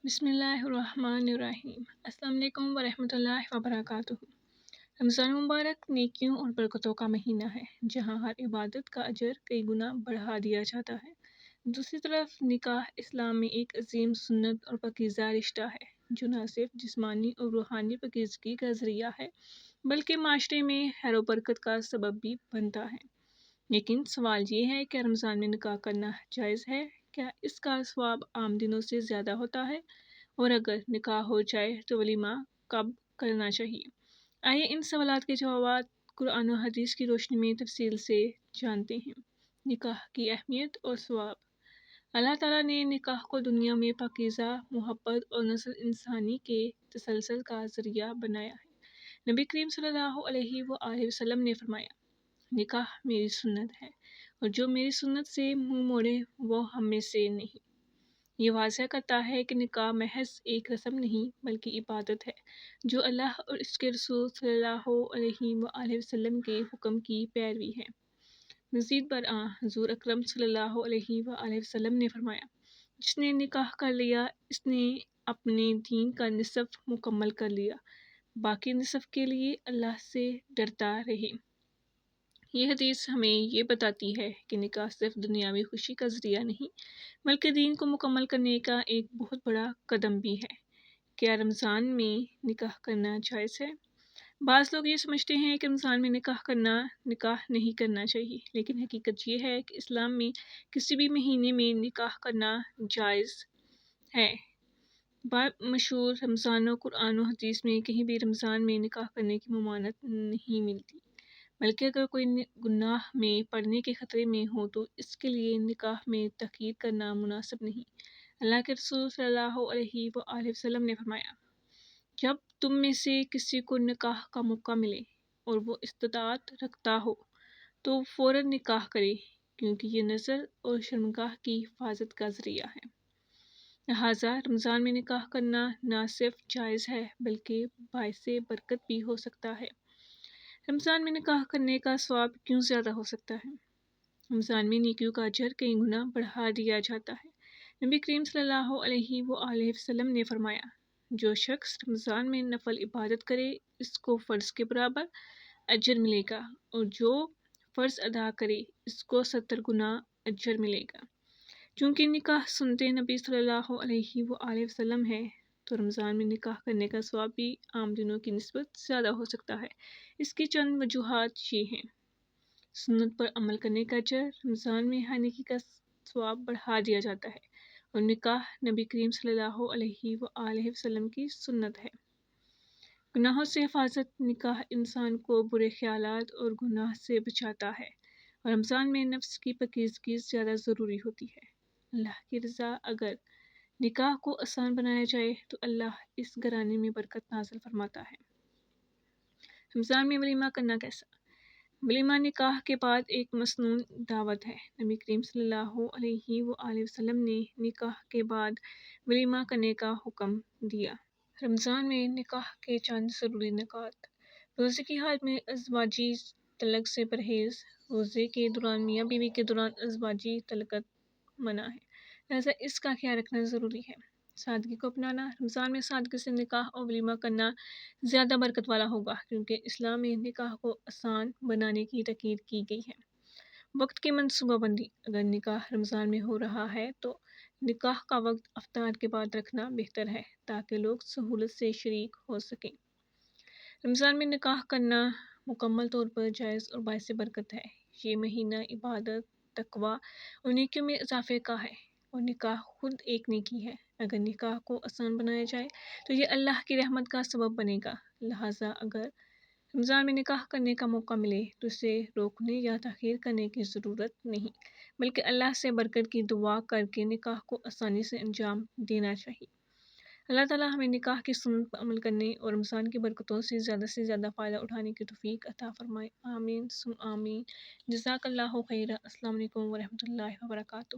بسم اللہ الرحمن الرحیم۔ السلام علیکم ورحمۃ اللہ وبرکاتہ۔ رمضان مبارک نیکیوں اور برکتوں کا مہینہ ہے، جہاں ہر عبادت کا اجر کئی گنا بڑھا دیا جاتا ہے۔ دوسری طرف نکاح اسلام میں ایک عظیم سنت اور پاکیزہ رشتہ ہے، جو نہ صرف جسمانی اور روحانی پاکیزگی کا ذریعہ ہے، بلکہ معاشرے میں خیر و برکت کا سبب بھی بنتا ہے۔ لیکن سوال یہ ہے کہ رمضان میں نکاح کرنا جائز ہے؟ کیا اس کا ثواب عام دنوں سے زیادہ ہوتا ہے؟ اور اگر نکاح ہو جائے تو ولیمہ کب کرنا چاہیے؟ آئیے ان سوالات کے جوابات قرآن و حدیث کی روشنی میں تفصیل سے جانتے ہیں۔ نکاح کی اہمیت اور ثواب۔ اللہ تعالیٰ نے نکاح کو دنیا میں پاکیزہ، محبت اور نسل انسانی کے تسلسل کا ذریعہ بنایا ہے۔ نبی کریم صلی اللہ علیہ وآلہ وسلم نے فرمایا، نکاح میری سنت ہے، اور جو میری سنت سے منہ موڑے وہ ہم میں سے نہیں۔ یہ واضح کرتا ہے کہ نکاح محض ایک رسم نہیں بلکہ عبادت ہے، جو اللہ اور اس کے رسول صلی اللہ علیہ وآلہ وسلم کے حکم کی پیروی ہے۔ مزید برآں حضور اکرم صلی اللہ علیہ وآلہ وسلم نے فرمایا، جس نے نکاح کر لیا اس نے اپنے دین کا نصف مکمل کر لیا، باقی نصف کے لیے اللہ سے ڈرتا رہے۔ یہ حدیث ہمیں یہ بتاتی ہے کہ نکاح صرف دنیاوی خوشی کا ذریعہ نہیں بلکہ دین کو مکمل کرنے کا ایک بہت بڑا قدم بھی ہے۔ کیا رمضان میں نکاح کرنا جائز ہے؟ بعض لوگ یہ سمجھتے ہیں کہ رمضان میں نکاح نہیں کرنا چاہیے، لیکن حقیقت یہ ہے کہ اسلام میں کسی بھی مہینے میں نکاح کرنا جائز ہے۔ مشہور رمضان و قرآن و حدیث میں کہیں بھی رمضان میں نکاح کرنے کی ممانعت نہیں ملتی، بلکہ اگر کوئی گناہ میں پڑنے کے خطرے میں ہو تو اس کے لیے نکاح میں تاخیر کرنا مناسب نہیں۔ اللہ کے رسول صلی اللہ علیہ وآلہ وسلم نے فرمایا، جب تم میں سے کسی کو نکاح کا موقع ملے اور وہ استطاعت رکھتا ہو تو فوراً نکاح کرے، کیونکہ یہ نظر اور شرمگاہ کی حفاظت کا ذریعہ ہے۔ لہٰذا رمضان میں نکاح کرنا نہ صرف جائز ہے بلکہ باعث برکت بھی ہو سکتا ہے۔ رمضان میں نکاح کرنے کا ثواب کیوں زیادہ ہو سکتا ہے؟ رمضان میں نیکیوں کا اجر کئی گنا بڑھا دیا جاتا ہے۔ نبی کریم صلی اللہ علیہ وآلہ وسلم نے فرمایا، جو شخص رمضان میں نفل عبادت کرے اس کو فرض کے برابر اجر ملے گا، اور جو فرض ادا کرے اس کو 70 گنا اجر ملے گا۔ چونکہ نکاح سنت نبی صلی اللہ علیہ وآلہ وسلم ہے تو رمضان میں نکاح کرنے کا ثواب بھی عام دنوں کی نسبت زیادہ ہو سکتا ہے۔ اس کی چند وجوہات یہ ہیں۔ سنت پر عمل کرنے کا اجر۔ رمضان میں ہر نیکی کا ثواب بڑھا دیا جاتا ہے، اور نکاح نبی کریم صلی اللہ علیہ وآلہ وسلم کی سنت ہے۔ گناہوں سے حفاظت۔ نکاح انسان کو برے خیالات اور گناہ سے بچاتا ہے، اور رمضان میں نفس کی پاکیزگی زیادہ ضروری ہوتی ہے۔ اللہ کی رضا۔ اگر نکاح کو آسان بنایا جائے تو اللہ اس گھرانے میں برکت نازل فرماتا ہے۔ رمضان میں ولیمہ کرنا کیسا؟ ولیمہ نکاح کے بعد ایک مسنون دعوت ہے۔ نبی کریم صلی اللہ علیہ وآلہ وسلم نے نکاح کے بعد ولیمہ کرنے کا حکم دیا۔ رمضان میں نکاح کے چند ضروری نکات۔ روزے کی حالت میں ازواجی طلق سے پرہیز۔ روزے کے دوران میاں بیوی کے دوران ازواجی طلقت منع ہے، لہذا اس کا خیال رکھنا ضروری ہے۔ سادگی کو اپنانا۔ رمضان میں سادگی سے نکاح اور ولیمہ کرنا زیادہ برکت والا ہوگا، کیونکہ اسلام میں نکاح کو آسان بنانے کی تاکید کی گئی ہے۔ وقت کی منصوبہ بندی۔ اگر نکاح رمضان میں ہو رہا ہے تو نکاح کا وقت افطار کے بعد رکھنا بہتر ہے تاکہ لوگ سہولت سے شریک ہو سکیں۔ رمضان میں نکاح کرنا مکمل طور پر جائز اور باعث برکت ہے۔ یہ مہینہ عبادت، تقویٰ اور نیکیوں میں اضافے کا ہے، اور نکاح خود ایک نیکی ہے۔ اگر نکاح کو آسان بنایا جائے تو یہ اللہ کی رحمت کا سبب بنے گا۔ لہٰذا اگر رمضان میں نکاح کرنے کا موقع ملے تو اسے روکنے یا تاخیر کرنے کی ضرورت نہیں، بلکہ اللہ سے برکت کی دعا کر کے نکاح کو آسانی سے انجام دینا چاہیے۔ اللہ تعالیٰ ہمیں نکاح کی سنت پر عمل کرنے اور رمضان کی برکتوں سے زیادہ فائدہ اٹھانے کی توفیق عطا فرمائے۔ آمین ثم آمین۔ جزاک اللہ خیرا۔ السلام علیکم ورحمۃ اللہ وبرکاتہ۔